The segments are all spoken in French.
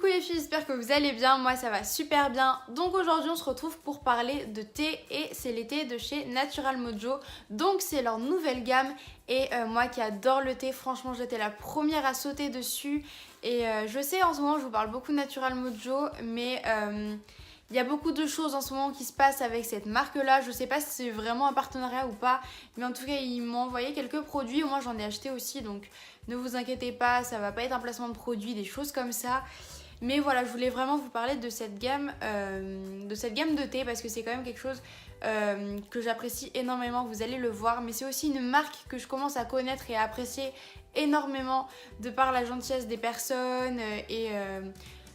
Coucou les filles, j'espère que vous allez bien, moi ça va super bien. Donc aujourd'hui on se retrouve pour parler de thé et c'est les thés de chez Natural Mojo. Donc c'est leur nouvelle gamme et moi qui adore le thé, franchement j'étais la première à sauter dessus. Et je sais en ce moment je vous parle beaucoup de Natural Mojo mais il y a beaucoup de choses en ce moment qui se passent avec cette marque là. Je sais pas si c'est vraiment un partenariat ou pas, mais en tout cas ils m'ont envoyé quelques produits, moi j'en ai acheté aussi donc ne vous inquiétez pas, ça va pas être un placement de produit, des choses comme ça. Mais voilà, je voulais vraiment vous parler de cette gamme de thé parce que c'est quand même quelque chose que j'apprécie énormément, vous allez le voir. Mais c'est aussi une marque que je commence à connaître et à apprécier énormément de par la gentillesse des personnes et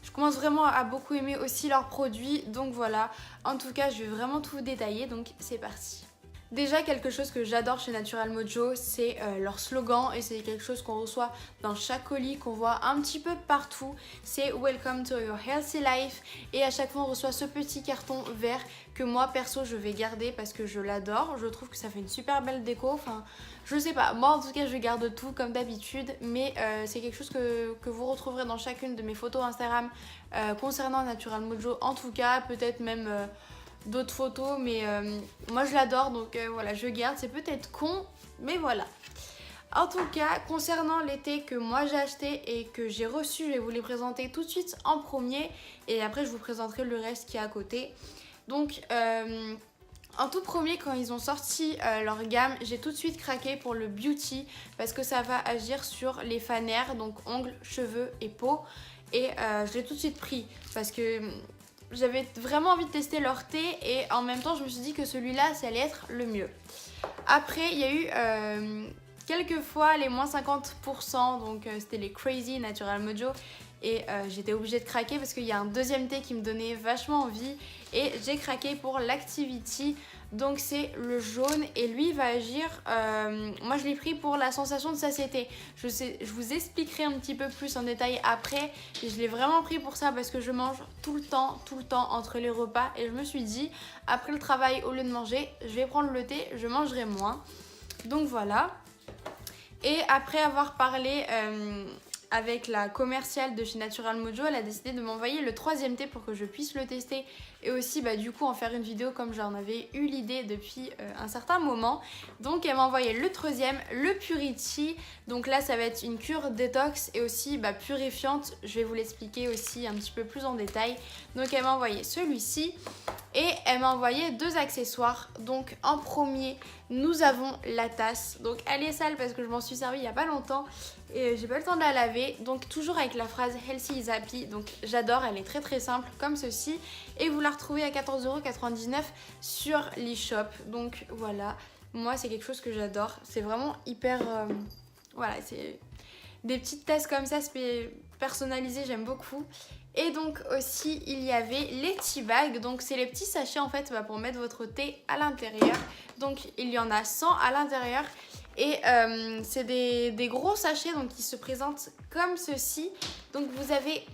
je commence vraiment à beaucoup aimer aussi leurs produits. Donc voilà, en tout cas je vais vraiment tout vous détailler, donc c'est parti. Déjà, quelque chose que j'adore chez Natural Mojo, c'est leur slogan et c'est quelque chose qu'on reçoit dans chaque colis, qu'on voit un petit peu partout. C'est Welcome to your healthy life et à chaque fois on reçoit ce petit carton vert que moi perso je vais garder parce que je l'adore. Je trouve que ça fait une super belle déco, enfin je sais pas, moi en tout cas je garde tout comme d'habitude mais c'est quelque chose que vous retrouverez dans chacune de mes photos Instagram concernant Natural Mojo en tout cas, peut-être même... d'autres photos mais moi je l'adore donc voilà je garde, c'est peut-être con mais voilà. En tout cas concernant les thés que moi j'ai acheté et que j'ai reçu, je vais vous les présenter tout de suite en premier et après je vous présenterai le reste qui est à côté. Donc en tout premier, quand ils ont sorti leur gamme, j'ai tout de suite craqué pour le beauty parce que ça va agir sur les fanères, donc ongles, cheveux et peau et je l'ai tout de suite pris parce que j'avais vraiment envie de tester leur thé et en même temps je me suis dit que celui-là ça allait être le mieux. Après il y a eu quelques fois les moins 50%, donc c'était les Crazy Natural Mojo et j'étais obligée de craquer parce qu'il y a un deuxième thé qui me donnait vachement envie et j'ai craqué pour l'Activity. Donc c'est le jaune et lui va agir, moi je l'ai pris pour la sensation de satiété. Je vous expliquerai un petit peu plus en détail après. Et je l'ai vraiment pris pour ça parce que je mange tout le temps entre les repas. Et je me suis dit, après le travail, au lieu de manger, je vais prendre le thé, je mangerai moins. Donc voilà. Et après avoir parlé... avec la commerciale de chez Natural Mojo, elle a décidé de m'envoyer le troisième thé pour que je puisse le tester et aussi du coup en faire une vidéo comme j'en avais eu l'idée depuis un certain moment. Donc elle m'a envoyé le troisième, le Purity. Donc là ça va être une cure détox et aussi purifiante. Je vais vous l'expliquer aussi un petit peu plus en détail. Donc elle m'a envoyé celui-ci et elle m'a envoyé deux accessoires. Donc en premier nous avons la tasse. Donc elle est sale parce que je m'en suis servie il n'y a pas longtemps et j'ai pas le temps de la laver. Donc toujours avec la phrase Healthy is Happy. Donc j'adore, elle est très très simple comme ceci. Et vous la retrouvez à 14,99€ sur l'e-shop. Donc voilà, moi c'est quelque chose que j'adore. C'est vraiment hyper... voilà, c'est des petites tasses comme ça personnalisées, j'aime beaucoup. Et donc aussi il y avait les tea bags, donc c'est les petits sachets en fait pour mettre votre thé à l'intérieur. Donc il y en a 100 à l'intérieur et c'est des gros sachets donc qui se présentent comme ceci. Donc vous avez...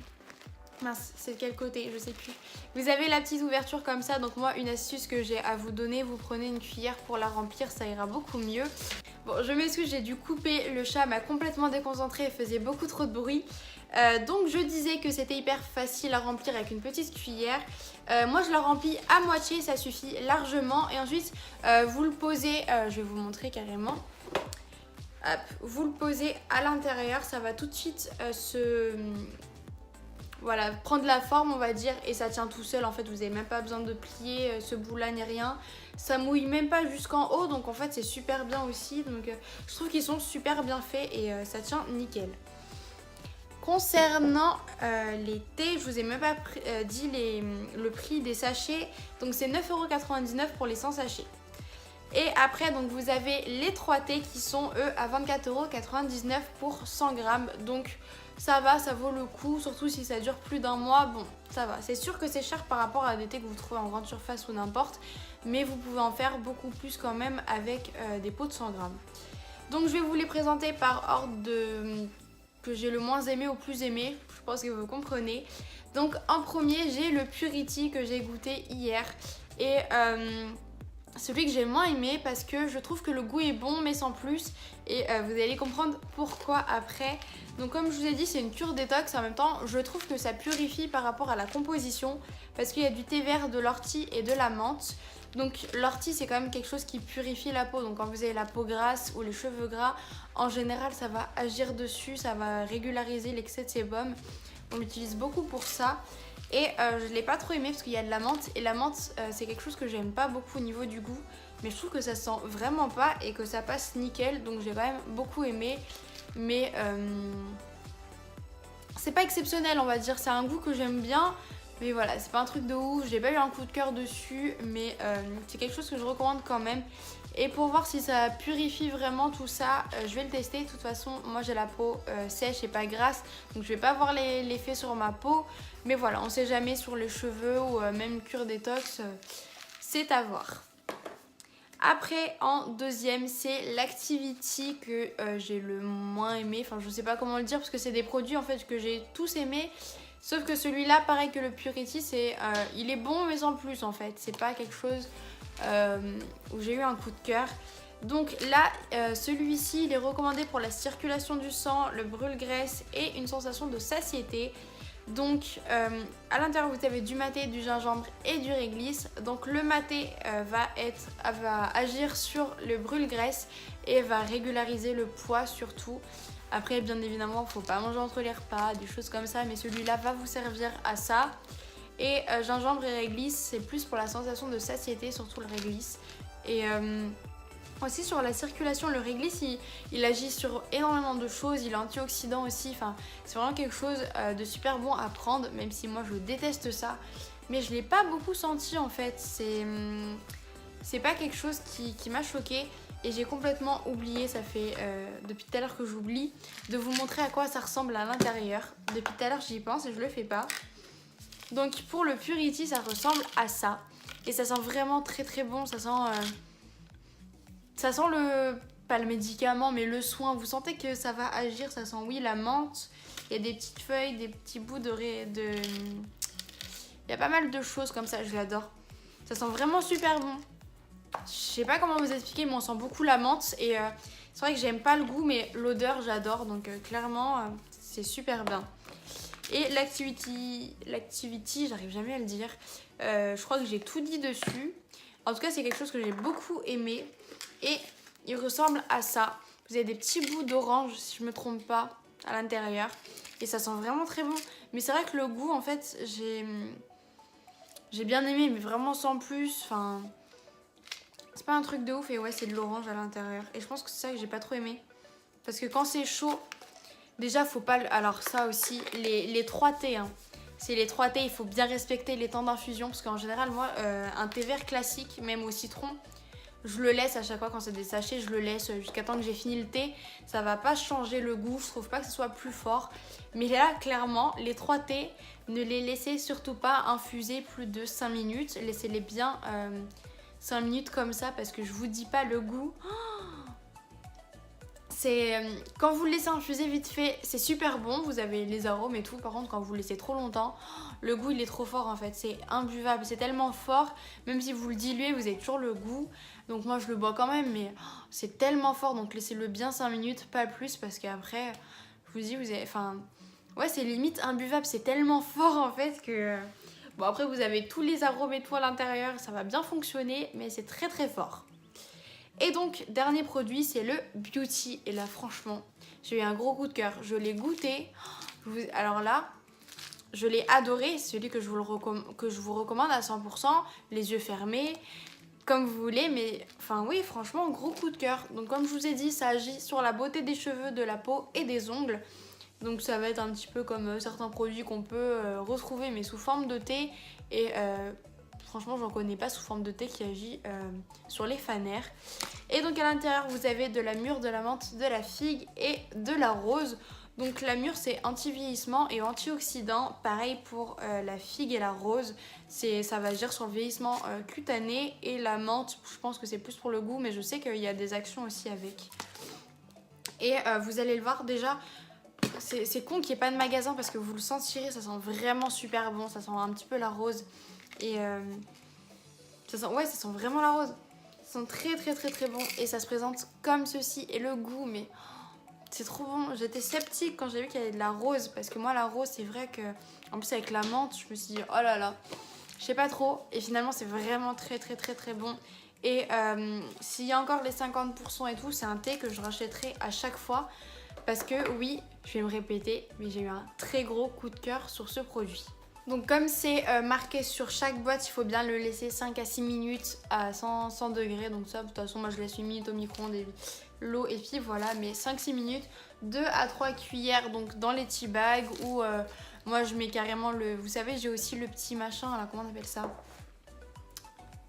mince, c'est de quel côté? Je sais plus. Vous avez la petite ouverture comme ça, donc moi une astuce que j'ai à vous donner, vous prenez une cuillère pour la remplir, ça ira beaucoup mieux. Bon, je m'excuse, j'ai dû couper, le chat m'a complètement déconcentrée et faisait beaucoup trop de bruit. Donc je disais que c'était hyper facile à remplir avec une petite cuillère. Moi je la remplis à moitié, ça suffit largement. Et ensuite vous le posez, je vais vous montrer carrément. Hop, vous le posez à l'intérieur, ça va tout de suite voilà, prendre la forme on va dire et ça tient tout seul en fait, vous n'avez même pas besoin de plier ce bout là ni rien. Ça mouille même pas jusqu'en haut donc en fait c'est super bien aussi. Donc je trouve qu'ils sont super bien faits et ça tient nickel. Concernant les thés, je vous ai même pas dit le prix des sachets. Donc c'est 9,99€ pour les 100 sachets. Et après donc vous avez les 3 thés qui sont eux à 24,99€ pour 100 grammes. Donc ça va, ça vaut le coup, surtout si ça dure plus d'un mois, bon ça va. C'est sûr que c'est cher par rapport à des thés que vous trouvez en grande surface ou n'importe, mais vous pouvez en faire beaucoup plus quand même avec des pots de 100 grammes. Donc je vais vous les présenter par ordre que j'ai le moins aimé au plus aimé, je pense que vous comprenez. Donc en premier j'ai le Purity que j'ai goûté hier et celui que j'ai moins aimé parce que je trouve que le goût est bon mais sans plus et vous allez comprendre pourquoi après. Donc comme je vous ai dit, c'est une cure détox, en même temps je trouve que ça purifie par rapport à la composition parce qu'il y a du thé vert, de l'ortie et de la menthe. Donc l'ortie c'est quand même quelque chose qui purifie la peau, donc quand vous avez la peau grasse ou les cheveux gras, en général ça va agir dessus, ça va régulariser l'excès de sébum. On l'utilise beaucoup pour ça. Et je ne l'ai pas trop aimé parce qu'il y a de la menthe. Et la menthe, c'est quelque chose que j'aime pas beaucoup au niveau du goût. Mais je trouve que ça sent vraiment pas et que ça passe nickel. Donc j'ai quand même beaucoup aimé. Mais c'est pas exceptionnel, on va dire. C'est un goût que j'aime bien. Mais voilà, c'est pas un truc de ouf. J'ai pas eu un coup de cœur dessus. Mais c'est quelque chose que je recommande quand même. Et pour voir si ça purifie vraiment tout ça, je vais le tester. De toute façon, moi j'ai la peau sèche et pas grasse, donc je vais pas voir l'effet sur ma peau. Mais voilà, on sait jamais sur les cheveux ou même cure détox, c'est à voir. Après, en deuxième, c'est l'Activity que j'ai le moins aimé. Enfin, je sais pas comment le dire parce que c'est des produits en fait que j'ai tous aimés. Sauf que celui-là, pareil que le Purity, il est bon mais sans plus en fait. C'est pas quelque chose où j'ai eu un coup de cœur. Donc là, celui-ci, il est recommandé pour la circulation du sang, le brûle-graisse et une sensation de satiété. Donc à l'intérieur, vous avez du maté, du gingembre et du réglisse. Donc le maté va agir sur le brûle-graisse et va régulariser le poids surtout. Après, bien évidemment, il ne faut pas manger entre les repas, des choses comme ça, mais celui-là va vous servir à ça. Et gingembre et réglisse, c'est plus pour la sensation de satiété, surtout le réglisse. Et aussi sur la circulation, le réglisse, il agit sur énormément de choses, il est antioxydant aussi. Enfin, c'est vraiment quelque chose de super bon à prendre, même si moi je déteste ça. Mais je ne l'ai pas beaucoup senti en fait, c'est pas quelque chose qui m'a choquée. Et j'ai complètement oublié, ça fait depuis tout à l'heure que j'oublie, de vous montrer à quoi ça ressemble à l'intérieur. Depuis tout à l'heure j'y pense et je le fais pas. Donc pour le Purity, ça ressemble à ça. Et ça sent vraiment très très bon, ça sent pas le médicament, mais le soin. Vous sentez que ça va agir, ça sent oui la menthe. Il y a des petites feuilles, des petits bouts il y a pas mal de choses comme ça, je l'adore. Ça sent vraiment super bon. Je sais pas comment vous expliquer, mais on sent beaucoup la menthe et c'est vrai que j'aime pas le goût, mais l'odeur j'adore, donc clairement c'est super bien. Et l'Activity, j'arrive jamais à le dire, je crois que j'ai tout dit dessus. En tout cas, c'est quelque chose que j'ai beaucoup aimé et il ressemble à ça. Vous avez des petits bouts d'orange, si je me trompe pas, à l'intérieur et ça sent vraiment très bon. Mais c'est vrai que le goût, en fait, j'ai bien aimé, mais vraiment sans plus, enfin... C'est pas un truc de ouf et ouais, c'est de l'orange à l'intérieur. Et je pense que c'est ça que j'ai pas trop aimé. Parce que quand c'est chaud, déjà faut pas... Alors ça aussi, les 3 thés, hein. C'est les 3 thés, il faut bien respecter les temps d'infusion. Parce qu'en général, moi, un thé vert classique, même au citron, je le laisse à chaque fois quand c'est des sachets, je le laisse jusqu'à temps que j'ai fini le thé. Ça va pas changer le goût, je trouve pas que ce soit plus fort. Mais là, clairement, les 3 thés, ne les laissez surtout pas infuser plus de 5 minutes. Laissez-les bien... 5 minutes comme ça parce que je vous dis pas le goût. C'est quand vous le laissez infuser vite fait, c'est super bon, vous avez les arômes et tout. Par contre, quand vous le laissez trop longtemps, le goût il est trop fort en fait, c'est imbuvable, c'est tellement fort, même si vous le diluez, vous avez toujours le goût. Donc moi je le bois quand même, mais c'est tellement fort, donc laissez-le bien 5 minutes, pas plus, parce qu'après, je vous dis, vous avez, enfin, ouais, c'est limite imbuvable, c'est tellement fort en fait que... Bon, après, vous avez tous les arômes et tout à l'intérieur, ça va bien fonctionner, mais c'est très très fort. Et donc, dernier produit, c'est le Beauty. Et là, franchement, j'ai eu un gros coup de cœur. Je l'ai goûté. Alors là, je l'ai adoré. C'est celui que je vous recommande à 100%. Les yeux fermés, comme vous voulez. Mais enfin, oui, franchement, gros coup de cœur. Donc, comme je vous ai dit, ça agit sur la beauté des cheveux, de la peau et des ongles. Donc ça va être un petit peu comme certains produits qu'on peut retrouver mais sous forme de thé. Et franchement j'en connais pas sous forme de thé qui agit sur les fanères. Et donc à l'intérieur vous avez de la mûre, de la menthe, de la figue et de la rose. Donc la mûre c'est anti-vieillissement et antioxydant. Pareil pour la figue et la rose. Ça va agir sur le vieillissement cutané. Et la menthe je pense que c'est plus pour le goût, mais je sais qu'il y a des actions aussi avec. Et vous allez le voir déjà... C'est con qu'il n'y ait pas de magasin parce que vous le sentirez, ça sent vraiment super bon, ça sent un petit peu la rose. Et ça sent vraiment la rose. Ils sont très bons et ça se présente comme ceci. Et le goût, mais c'est trop bon. J'étais sceptique quand j'ai vu qu'il y avait de la rose parce que moi la rose c'est vrai que en plus avec la menthe je me suis dit oh là là, je sais pas trop. Et finalement c'est vraiment très bon. Et s'il y a encore les 50% et tout, c'est un thé que je rachèterai à chaque fois parce que oui, je vais me répéter, mais j'ai eu un très gros coup de cœur sur ce produit. Donc comme c'est marqué sur chaque boîte, il faut bien le laisser 5 à 6 minutes à 100 degrés. Donc ça, de toute façon, moi je laisse 8 minutes au micro-ondes et l'eau et puis voilà. Mais 5-6 minutes, 2 à 3 cuillères donc dans les tea bags ou moi je mets carrément le... Vous savez, j'ai aussi le petit machin, là, comment on appelle ça?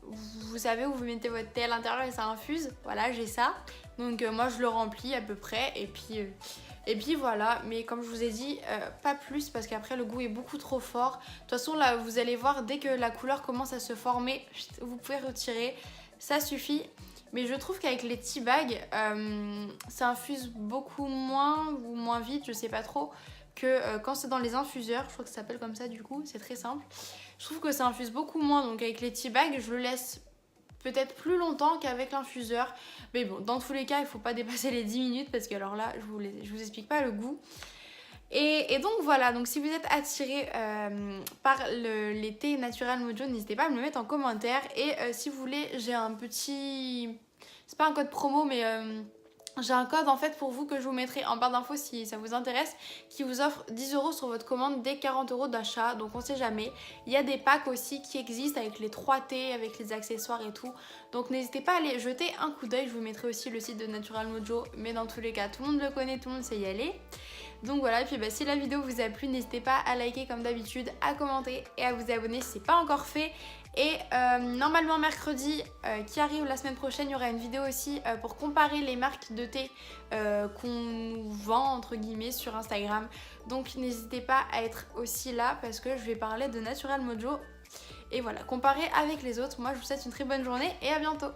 Vous savez où vous mettez votre thé à l'intérieur et ça infuse. Voilà, j'ai ça. Donc moi je le remplis à peu près et puis voilà, mais comme je vous ai dit, pas plus parce qu'après le goût est beaucoup trop fort. De toute façon là vous allez voir, dès que la couleur commence à se former, vous pouvez retirer, ça suffit. Mais je trouve qu'avec les tea bags, ça infuse beaucoup moins ou moins vite, je sais pas trop, que quand c'est dans les infuseurs. Je crois que ça s'appelle comme ça du coup, c'est très simple. Je trouve que ça infuse beaucoup moins, donc avec les tea bags, je le laisse peut-être plus longtemps qu'avec l'infuseur. Mais bon, dans tous les cas, il ne faut pas dépasser les 10 minutes parce que alors là, je vous explique pas le goût. Et donc voilà, donc si vous êtes attiré par les thés Natural Mojo, n'hésitez pas à me le mettre en commentaire. Et si vous voulez, j'ai un petit... C'est pas un code promo, mais... j'ai un code en fait pour vous que je vous mettrai en barre d'infos si ça vous intéresse, qui vous offre 10 € sur votre commande dès 40 € d'achat, donc on sait jamais. Il y a des packs aussi qui existent avec les 3 thés, avec les accessoires et tout, donc n'hésitez pas à aller jeter un coup d'œil. Je vous mettrai aussi le site de Natural Mojo, mais dans tous les cas tout le monde le connaît, tout le monde sait y aller. Donc voilà, et puis si la vidéo vous a plu, n'hésitez pas à liker comme d'habitude, à commenter et à vous abonner si ce n'est pas encore fait. Et normalement mercredi qui arrive la semaine prochaine, il y aura une vidéo aussi pour comparer les marques de thé qu'on vend entre guillemets sur Instagram. Donc n'hésitez pas à être aussi là parce que je vais parler de Natural Mojo. Et voilà, comparer avec les autres. Moi je vous souhaite une très bonne journée et à bientôt.